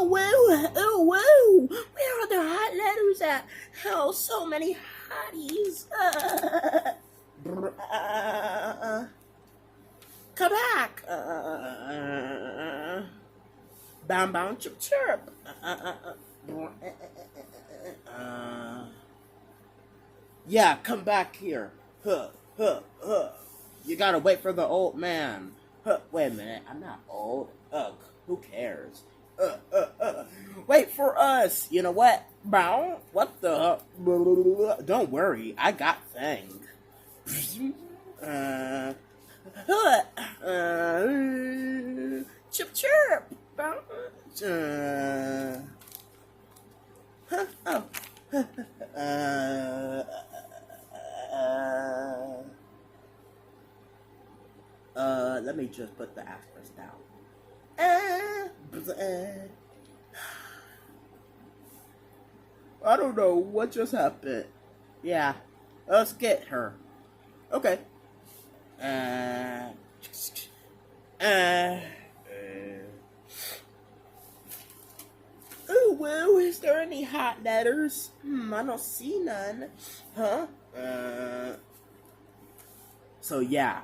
UwU. Where are the hot letters at? Oh, so many hotties. Come back. Bound, bound, chirp, chirp. Yeah, come back here. Huh, huh, huh. You gotta wait for the old man. Huh, wait a minute, I'm not old. Ugh, who cares? Wait for us. You know what? Bow. What the? Don't worry, I got thing. Chirp chirp. Bow. Oh. Let me just put the asterisk down. I don't know what just happened. Yeah, let's get her. Okay. Ooh, woo, is there any hot letters? I don't see none. Huh? So yeah.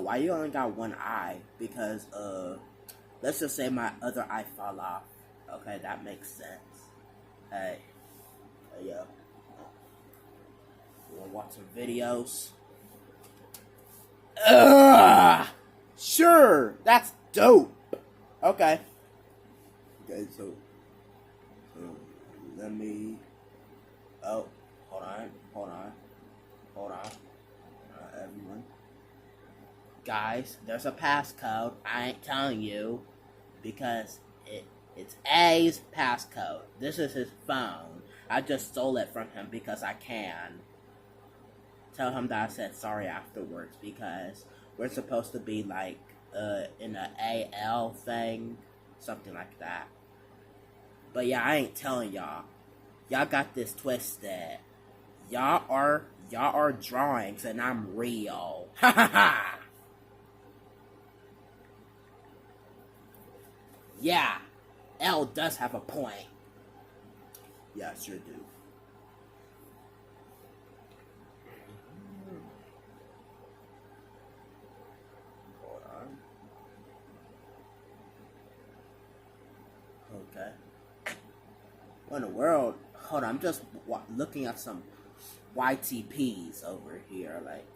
Why you only got one eye? Because, let's just say my other eye fell off. Okay, that makes sense. Hey. Yo. You wanna watch some videos? Sure! That's dope! Okay. Okay, so let me... Oh, hold on. Everyone. Guys, there's a passcode. I ain't telling you because it's A's passcode. This is his phone. I just stole it from him because I can. Tell him that I said sorry afterwards because we're supposed to be like in a AL thing, something like that. But yeah, I ain't telling y'all. Y'all got this twisted. Y'all are drawings and I'm real. Ha ha ha. Yeah, L does have a point. Yeah, I sure do. Hold on. Okay. What in the world? Hold on, I'm just looking at some YTPs over here, like,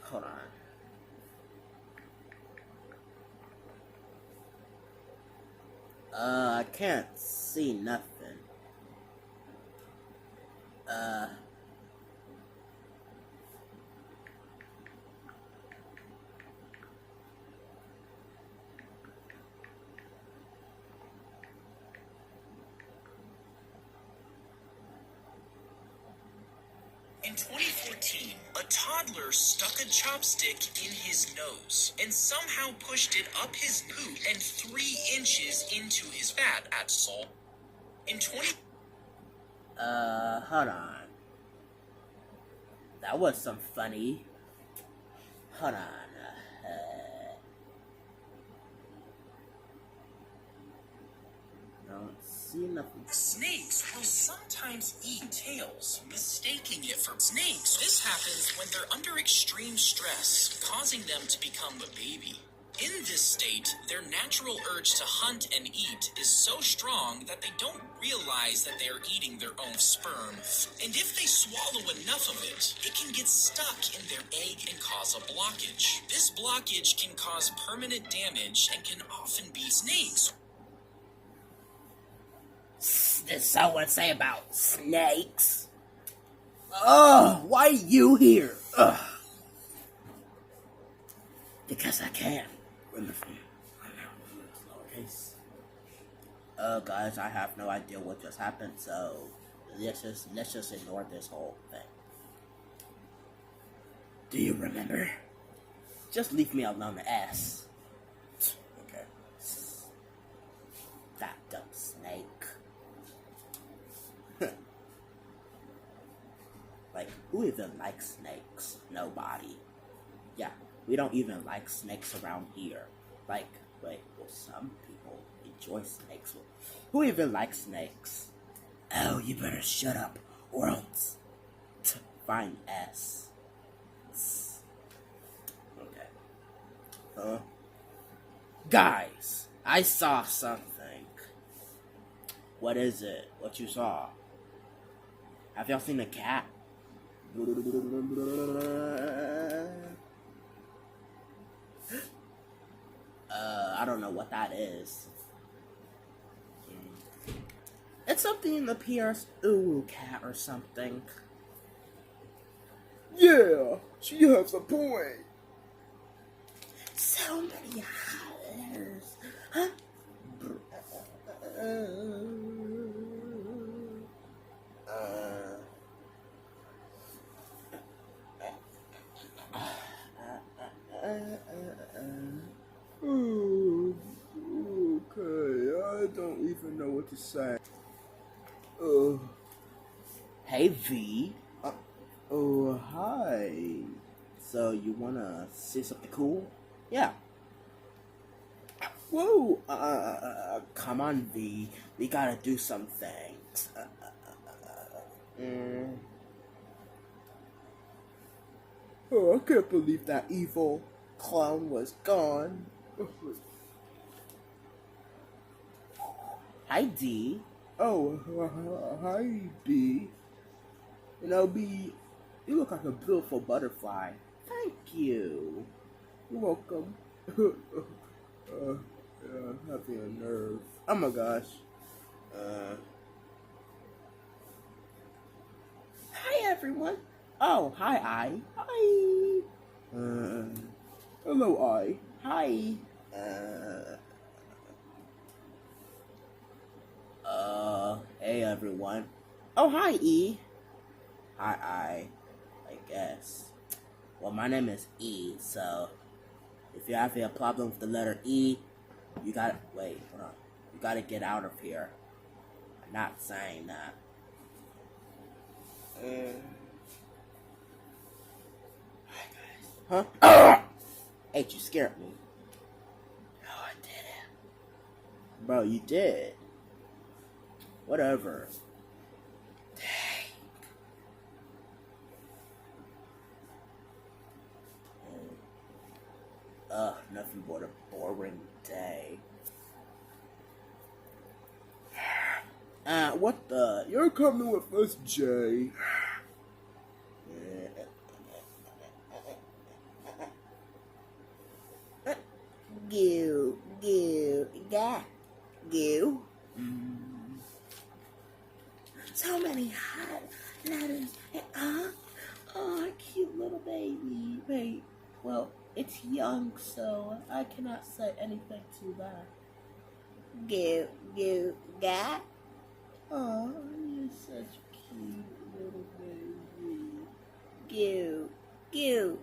hold on. I can't see nothing. In 2014, a toddler stuck a chopstick in his nose and somehow pushed it up his boot and 3 inches into his fat at Seoul. In 20... Hold on. That was some funny. Hold on. Don't see nothing. Snakes will sometimes eat tails, mistaking it for snakes. This happens when they're under extreme stress, causing them to become a baby. In this state, their natural urge to hunt and eat is so strong that they don't realize that they are eating their own sperm. And if they swallow enough of it, it can get stuck in their egg and cause a blockage. This blockage can cause permanent damage and can often be snakes. Did someone say about snakes? Ugh, why are you here? Ugh. Because I can. Lowercase. Guys, I have no idea what just happened, so let's just ignore this whole thing. Do you remember? Just leave me alone, S. Okay. That dumb snake. Like, who even likes snakes? Nobody. Yeah, We don't even like snakes around here. Like, wait, well, some people enjoy snakes. Who even likes snakes? Oh, you better shut up, or else. Fine, S. Okay. Guys, I saw something. What is it? What you saw? Have y'all seen a cat? I don't know what that is. It's something that appears UwU Cat or something. Yeah, she has a point. So many letters. Huh? Okay, I don't even know what to say. Hey V. Oh, hi. So you wanna see something cool? Yeah. Whoa, Come on V. We gotta do some things. Oh, I can't believe that evil clown was gone. Hi D. Oh, hi, B. You know, B, you look like a beautiful butterfly. Thank you. You're welcome. Yeah, I'm having a nerve. Oh my gosh. Hi everyone. Oh, hi I. Hi. Hello, I. Hi. Hey everyone. Oh, hi E. Hi I guess. Well, my name is E, so if you're having a problem with the letter E, you gotta, wait, hold on. You gotta get out of here. I'm not saying that. Huh? Hey, you scared me. No, I didn't. Bro, you did. Whatever. Nothing but a boring day. What the? You're coming with us, Jay. Goo, got, goo. So many hot letters. Oh, cute little baby. Wait, well, it's young, so I cannot say anything to that. Goo, got. Oh, you're such a cute little baby. Goo,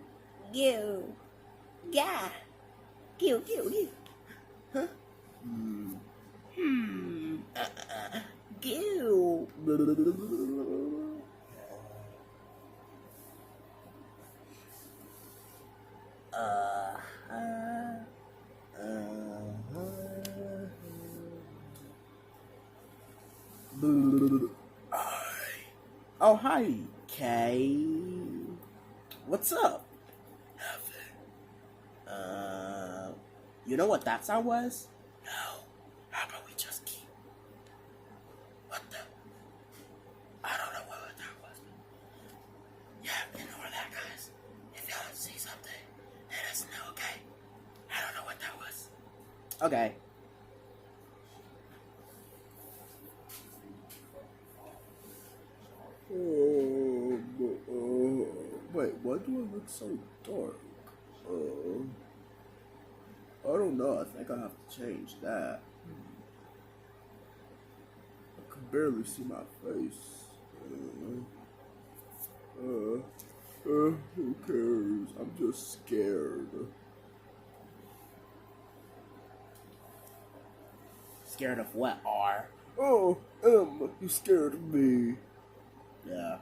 got. Goo. Huh? Goo. Oh, hi, Kay. What's up? You know what that sound was? No. How about we just keep? What the? I don't know what that was. Yeah, ignore that, guys. If y'all see something, let us know, okay? I don't know what that was. Okay. Wait, why do I look so dark? I don't know. I think I have to change that. I can barely see my face. Who cares? I'm just scared. Scared of what, R? Oh, you scared me. Yeah,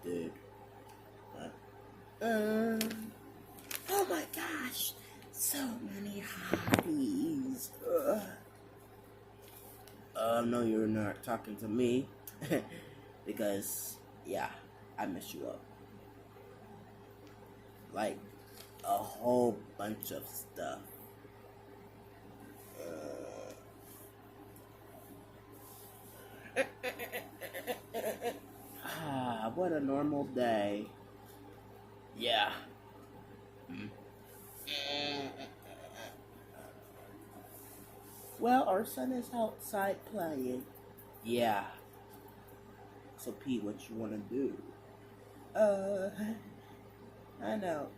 dude. Oh my gosh, so many hotties. No, you're not talking to me. Because, yeah, I miss you up. Like, a whole bunch of stuff. What a normal day. Yeah. Well, our son is outside playing. Yeah. So, Pete, what you want to do? I know.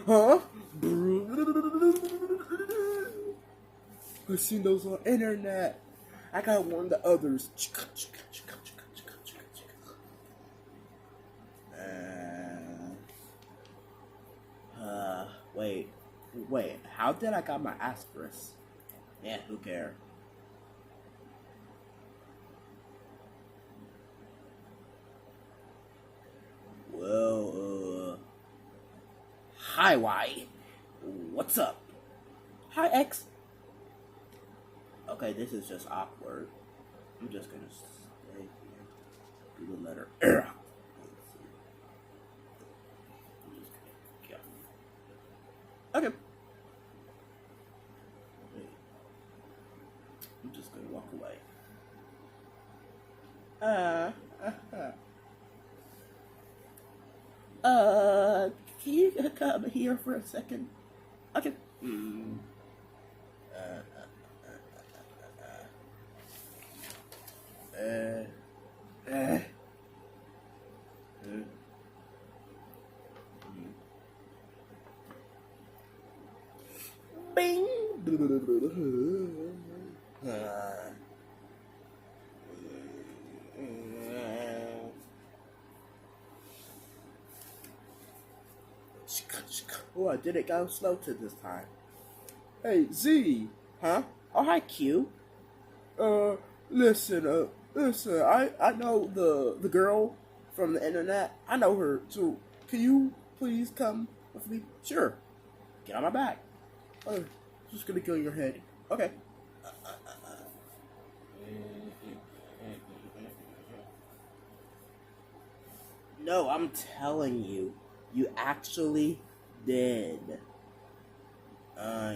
Huh? I've seen those on internet. I gotta warn the others. Wait. How did I got my asterisk? Yeah, who cares? Well, hi, Y. What's up? Hi, X. Okay, this is just awkward. I'm just gonna stay here. Do the letter R. Okay. I'm just gonna walk away. Can you come here for a second? Okay. Bing. Oh, I didn't go slow to this time. Hey, Z. Huh? Oh, hi, Q. Listen, I know the girl from the internet. I know her, so can you please come with me? Sure. Get on my back. Just gonna kill your head. Okay. No, I'm telling you. You actually did. Yeah.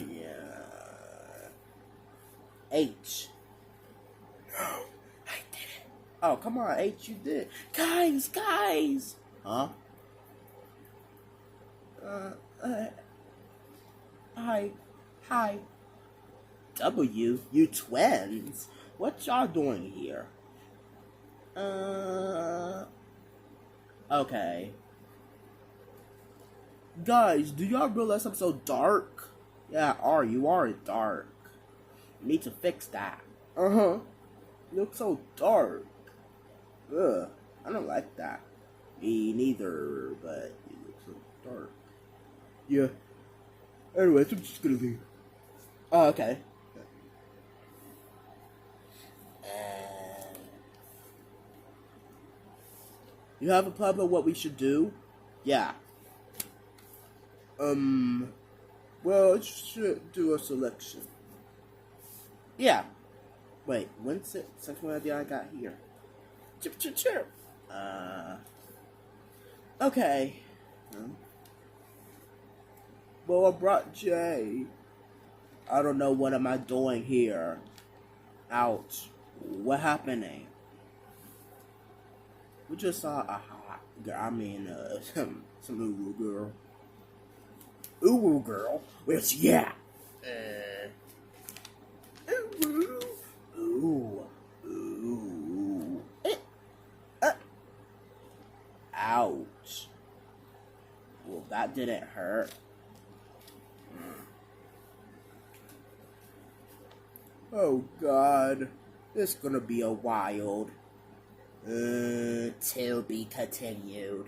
H. No, I didn't. Oh, come on, H, you did. Guys! Huh? Hi. W, you twins? What y'all doing here? Okay. Guys, do y'all realize I'm so dark? Yeah, you are dark. You need to fix that. You look so dark. Ugh, I don't like that. Me neither, but you look so dark. Yeah. Anyways, I'm just gonna leave. Oh, okay. You have a plan of what we should do? Yeah. Well, it should do a selection. Yeah. Wait, when's it? Since when have I got here? Chip. Okay. Well, I brought Jay. I don't know what am I doing here. Ouch. What happening? We just saw a hot girl. I mean, some UwU girl. UwU girl? Where's she at? Ooh. Ouch. Well, that didn't hurt. Oh, God. It's gonna be a wild. To be continued.